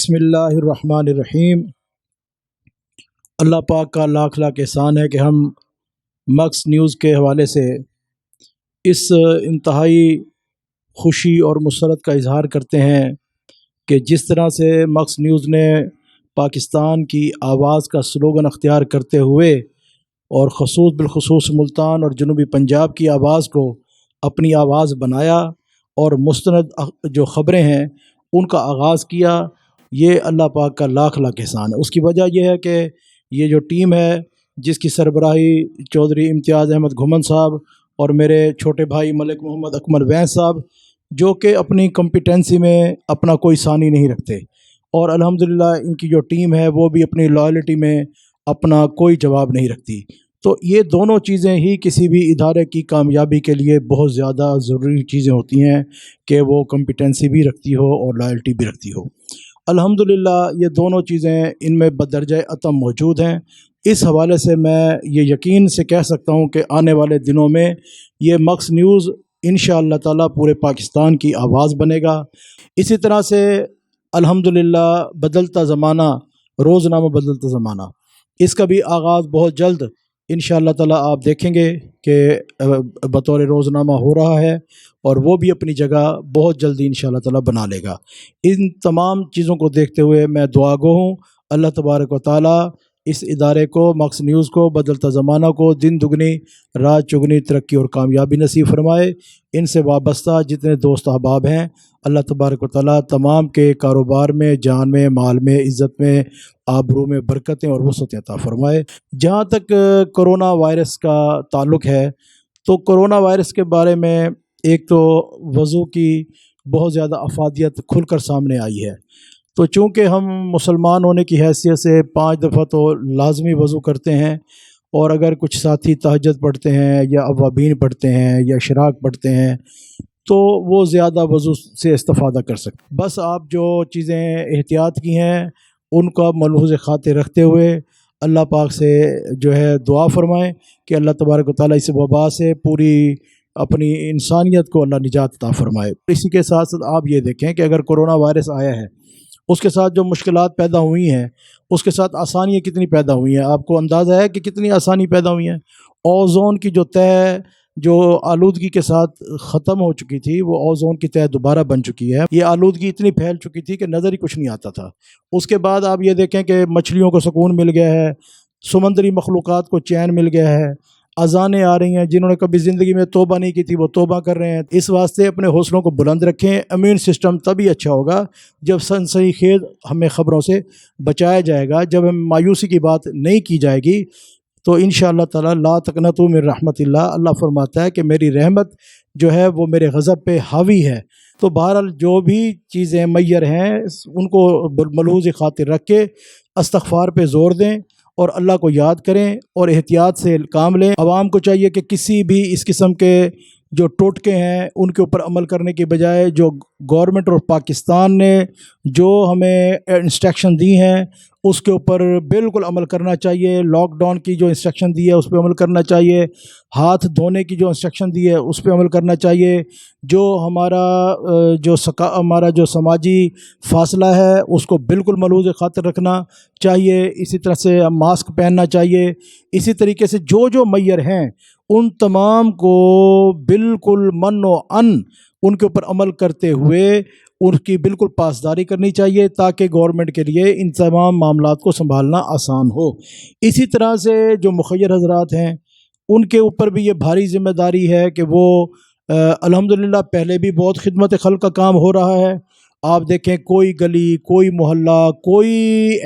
بسم اللہ الرحمن الرحیم۔ اللہ پاک کا لاکھ لاکھ احسان ہے کہ ہم مکس نیوز کے حوالے سے اس انتہائی خوشی اور مسرت کا اظہار کرتے ہیں کہ جس طرح سے مکس نیوز نے پاکستان کی آواز کا سلوگن اختیار کرتے ہوئے اور بالخصوص ملتان اور جنوبی پنجاب کی آواز کو اپنی آواز بنایا اور مستند جو خبریں ہیں ان کا آغاز کیا، یہ اللہ پاک کا لاکھ لاکھ احسان ہے۔ اس کی وجہ یہ ہے کہ یہ جو ٹیم ہے جس کی سربراہی چودھری امتیاز احمد گھمن صاحب اور میرے چھوٹے بھائی ملک محمد اکمل وینس صاحب، جو کہ اپنی کمپیٹنسی میں اپنا کوئی ثانی نہیں رکھتے، اور الحمدللہ ان کی جو ٹیم ہے وہ بھی اپنی لائلٹی میں اپنا کوئی جواب نہیں رکھتی۔ تو یہ دونوں چیزیں ہی کسی بھی ادارے کی کامیابی کے لیے بہت زیادہ ضروری چیزیں ہوتی ہیں کہ وہ کمپیٹنسی بھی رکھتی ہو اور لائلٹی بھی رکھتی ہو۔ الحمدللہ یہ دونوں چیزیں ان میں بدرجہ عتم موجود ہیں۔ اس حوالے سے میں یہ یقین سے کہہ سکتا ہوں کہ آنے والے دنوں میں یہ مکس نیوز انشاءاللہ تعالی پورے پاکستان کی آواز بنے گا۔ اسی طرح سے الحمدللہ بدلتا زمانہ، روزنامہ بدلتا زمانہ، اس کا بھی آغاز بہت جلد انشاءاللہ تعالی آپ دیکھیں گے کہ بطور روزنامہ ہو رہا ہے، اور وہ بھی اپنی جگہ بہت جلدی انشاءاللہ تعالی بنا لے گا۔ ان تمام چیزوں کو دیکھتے ہوئے میں دعا گو ہوں اللہ تبارک و تعالی اس ادارے کو، مکس نیوز کو، بدلتا زمانہ کو دن دگنی رات چگنی ترقی اور کامیابی نصیب فرمائے۔ ان سے وابستہ جتنے دوست احباب ہیں اللہ تبارک و تعالی تمام کے کاروبار میں، جان میں، مال میں، عزت میں، آبرو میں برکتیں اور وسعت عطا فرمائے۔ جہاں تک کرونا وائرس کا تعلق ہے تو کرونا وائرس کے بارے میں ایک تو وضو کی بہت زیادہ افادیت کھل کر سامنے آئی ہے۔ تو چونکہ ہم مسلمان ہونے کی حیثیت سے 5 دفعہ تو لازمی وضو کرتے ہیں، اور اگر کچھ ساتھی تہجد پڑھتے ہیں یا اوابین پڑھتے ہیں یا اشراق پڑھتے ہیں تو وہ زیادہ وضو سے استفادہ کر سکتے۔ بس آپ جو چیزیں احتیاط کی ہیں ان کا ملحوظ خاطر رکھتے ہوئے اللہ پاک سے جو ہے دعا فرمائیں کہ اللہ تبارک و تعالیٰ اس وبا سے پوری اپنی انسانیت کو اللہ نجات عطا فرمائے۔ اسی کے ساتھ ساتھ آپ یہ دیکھیں کہ اگر کرونا وائرس آیا ہے، اس کے ساتھ جو مشکلات پیدا ہوئی ہیں، اس کے ساتھ آسانیاں کتنی پیدا ہوئی ہیں۔ آپ کو اندازہ ہے کہ کتنی آسانی پیدا ہوئی ہیں۔ اوزون کی جو تہ جو آلودگی کے ساتھ ختم ہو چکی تھی، وہ اوزون کی تہ دوبارہ بن چکی ہے۔ یہ آلودگی اتنی پھیل چکی تھی کہ نظر ہی کچھ نہیں آتا تھا۔ اس کے بعد آپ یہ دیکھیں کہ مچھلیوں کو سکون مل گیا ہے، سمندری مخلوقات کو چین مل گیا ہے، اذانیں آ رہی ہیں، جنہوں نے کبھی زندگی میں توبہ نہیں کی تھی وہ توبہ کر رہے ہیں۔ اس واسطے اپنے حوصلوں کو بلند رکھیں۔ امیون سسٹم تبھی اچھا ہوگا جب سنسنی خیز ہمیں خبروں سے بچایا جائے گا، جب ہم مایوسی کی بات نہیں کی جائے گی تو انشاءاللہ تعالی لا تقنطوا من رحمت اللہ، اللہ فرماتا ہے کہ میری رحمت جو ہے وہ میرے غضب پہ حاوی ہے۔ تو بہرحال جو بھی چیزیں میسر ہیں ان کو ملحوظ خاطر رکھ کے استغفار پہ زور دیں اور اللہ کو یاد کریں اور احتیاط سے کام لیں۔ عوام کو چاہیے کہ کسی بھی اس قسم کے جو ٹوٹکے ہیں ان کے اوپر عمل کرنے کی بجائے جو گورنمنٹ اور پاکستان نے جو ہمیں انسٹرکشن دی ہیں اس کے اوپر بالکل عمل کرنا چاہیے۔ لاک ڈاؤن کی جو انسٹرکشن دی ہے اس پہ عمل کرنا چاہیے، ہاتھ دھونے کی جو انسٹرکشن دی ہے اس پہ عمل کرنا چاہیے، جو ہمارا جو سماجی فاصلہ ہے اس کو بالکل ملحوظ خاطر رکھنا چاہیے۔ اسی طرح سے ماسک پہننا چاہیے۔ اسی طریقے سے جو معیار ہیں ان تمام کو بالکل من و ان کے اوپر عمل کرتے ہوئے ان کی بالکل پاسداری کرنی چاہیے تاکہ گورنمنٹ کے لیے ان تمام معاملات کو سنبھالنا آسان ہو۔ اسی طرح سے جو مخیر حضرات ہیں ان کے اوپر بھی یہ بھاری ذمہ داری ہے کہ وہ الحمدللہ پہلے بھی بہت خدمت خلق کا کام ہو رہا ہے۔ آپ دیکھیں کوئی گلی، کوئی محلہ، کوئی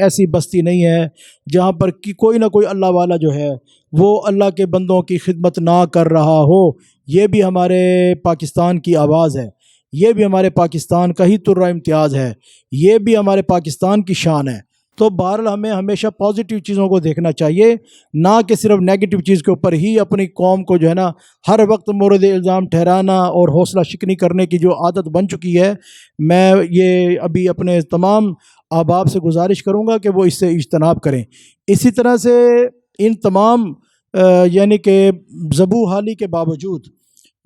ایسی بستی نہیں ہے جہاں پر کوئی نہ کوئی اللہ والا جو ہے وہ اللہ کے بندوں کی خدمت نہ کر رہا ہو۔ یہ بھی ہمارے پاکستان کی آواز ہے، یہ بھی ہمارے پاکستان کا ہی ترہ امتیاز ہے، یہ بھی ہمارے پاکستان کی شان ہے۔ تو بہرحال ہمیں ہمیشہ پازیٹیو چیزوں کو دیکھنا چاہیے، نہ کہ صرف نیگیٹو چیز کے اوپر ہی اپنی قوم کو جو ہے نا ہر وقت مورد الزام ٹھہرانا اور حوصلہ شکنی کرنے کی جو عادت بن چکی ہے۔ میں یہ ابھی اپنے تمام احباب سے گزارش کروں گا کہ وہ اس سے اجتناب کریں۔ اسی طرح سے ان تمام یعنی کہ زبوں حالی کے باوجود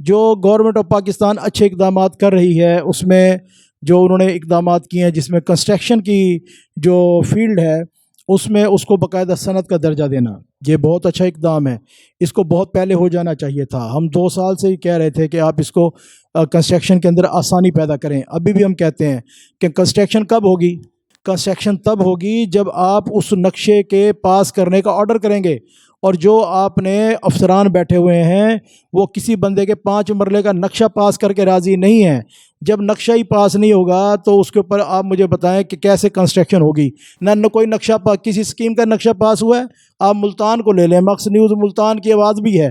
جو گورنمنٹ آف پاکستان اچھے اقدامات کر رہی ہے اس میں جو انہوں نے اقدامات کیے ہیں، جس میں کنسٹرکشن کی جو فیلڈ ہے اس میں اس کو باقاعدہ صنعت کا درجہ دینا، یہ بہت اچھا اقدام ہے۔ اس کو بہت پہلے ہو جانا چاہیے تھا۔ ہم 2 سال سے ہی کہہ رہے تھے کہ آپ اس کو کنسٹرکشن کے اندر آسانی پیدا کریں۔ ابھی بھی ہم کہتے ہیں کہ کنسٹرکشن کب ہوگی؟ کنسٹرکشن تب ہوگی جب آپ اس نقشے کے پاس کرنے کا آرڈر کریں گے، اور جو آپ نے افسران بیٹھے ہوئے ہیں وہ کسی بندے کے 5 مرلے کا نقشہ پاس کر کے راضی نہیں ہیں۔ جب نقشہ ہی پاس نہیں ہوگا تو اس کے اوپر آپ مجھے بتائیں کہ کیسے کنسٹرکشن ہوگی؟ نہ کوئی نقشہ کسی اسکیم کا نقشہ پاس ہوا ہے۔ آپ ملتان کو لے لیں، مکس نیوز ملتان کی آواز بھی ہے،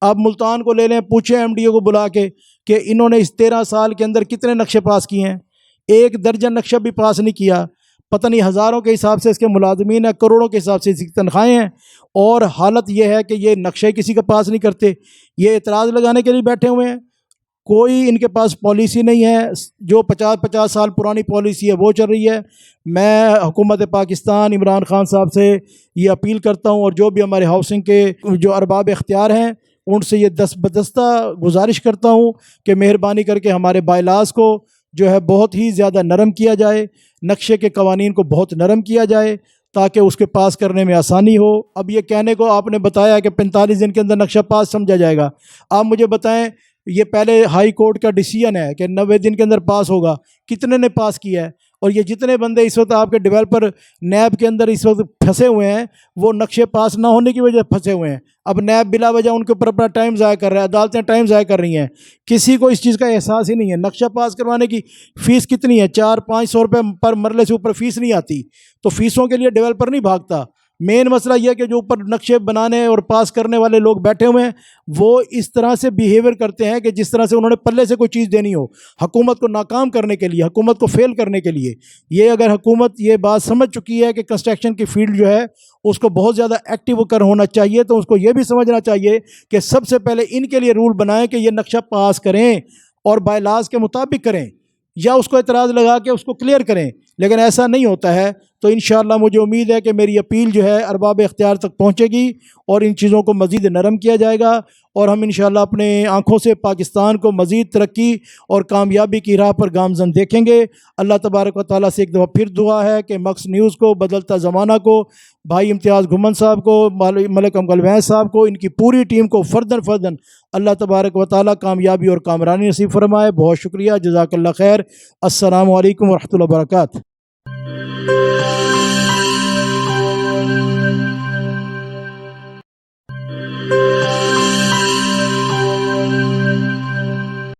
آپ ملتان کو لے لیں، پوچھیں ایم ڈی او کو بلا کے کہ انہوں نے اس 13 سال کے اندر کتنے نقشے پاس کیے ہیں؟ 1 درجن نقشہ بھی پاس نہیں کیا۔ پتہ نہیں ہزاروں کے حساب سے اس کے ملازمین ہیں، کروڑوں کے حساب سے اس کی تنخواہیں ہیں، اور حالت یہ ہے کہ یہ نقشے کسی کا پاس نہیں کرتے، یہ اعتراض لگانے کے لیے بیٹھے ہوئے ہیں۔ کوئی ان کے پاس پالیسی نہیں ہے، جو 50 سال پرانی پالیسی ہے وہ چل رہی ہے۔ میں حکومت پاکستان عمران خان صاحب سے یہ اپیل کرتا ہوں، اور جو بھی ہمارے ہاؤسنگ کے جو ارباب اختیار ہیں ان سے یہ دستبدستہ گزارش کرتا ہوں کہ مہربانی کر کے ہمارے بائی لاز کو جو ہے بہت ہی زیادہ نرم کیا جائے، نقشے کے قوانین کو بہت نرم کیا جائے تاکہ اس کے پاس کرنے میں آسانی ہو۔ اب یہ کہنے کو آپ نے بتایا کہ 45 دن کے اندر نقشہ پاس سمجھا جائے گا، آپ مجھے بتائیں یہ پہلے ہائی کورٹ کا ڈیسیژن ہے کہ 90 دن کے اندر پاس ہوگا، کتنے نے پاس کیا ہے؟ اور یہ جتنے بندے اس وقت آپ کے ڈیولپر نیب کے اندر اس وقت پھنسے ہوئے ہیں وہ نقشے پاس نہ ہونے کی وجہ سے پھنسے ہوئے ہیں۔ اب نیب بلا وجہ ان کے اوپر اپنا ٹائم ضائع کر رہا ہے، عدالتیں ٹائم ضائع کر رہی ہیں، کسی کو اس چیز کا احساس ہی نہیں ہے۔ نقشہ پاس کروانے کی فیس کتنی ہے؟ 400-500 روپے پر مرلے سے اوپر فیس نہیں آتی، تو فیسوں کے لیے ڈیولپر نہیں بھاگتا۔ مین مسئلہ یہ کہ جو اوپر نقشے بنانے اور پاس کرنے والے لوگ بیٹھے ہوئے ہیں وہ اس طرح سے بیہیویئر کرتے ہیں کہ جس طرح سے انہوں نے پلے سے کوئی چیز دینی ہو، حکومت کو ناکام کرنے کے لیے، حکومت کو فیل کرنے کے لیے۔ یہ اگر حکومت یہ بات سمجھ چکی ہے کہ کنسٹرکشن کی فیلڈ جو ہے اس کو بہت زیادہ ایکٹیو ہونا چاہیے، تو اس کو یہ بھی سمجھنا چاہیے کہ سب سے پہلے ان کے لیے رول بنائیں کہ یہ نقشہ پاس کریں اور بائی لاز کے مطابق کریں، یا اس کو اعتراض لگا کے اس کو کلیئر کریں۔ لیکن ایسا نہیں ہوتا ہے، تو انشاءاللہ مجھے امید ہے کہ میری اپیل جو ہے ارباب اختیار تک پہنچے گی اور ان چیزوں کو مزید نرم کیا جائے گا، اور ہم انشاءاللہ اپنے آنکھوں سے پاکستان کو مزید ترقی اور کامیابی کی راہ پر گامزن دیکھیں گے۔ اللہ تبارک و تعالیٰ سے ایک دفعہ پھر دعا ہے کہ مکس نیوز کو، بدلتا زمانہ کو، بھائی امتیاز گھمن صاحب کو، ملک امگل ویس صاحب کو، ان کی پوری ٹیم کو فرداً اللہ تبارک و تعالیٰ کامیابی اور کامرانی نصیب فرمائے۔ بہت شکریہ، جزاک اللہ خیر۔ السلام علیکم ورحمۃ اللہ وبرکاتہ۔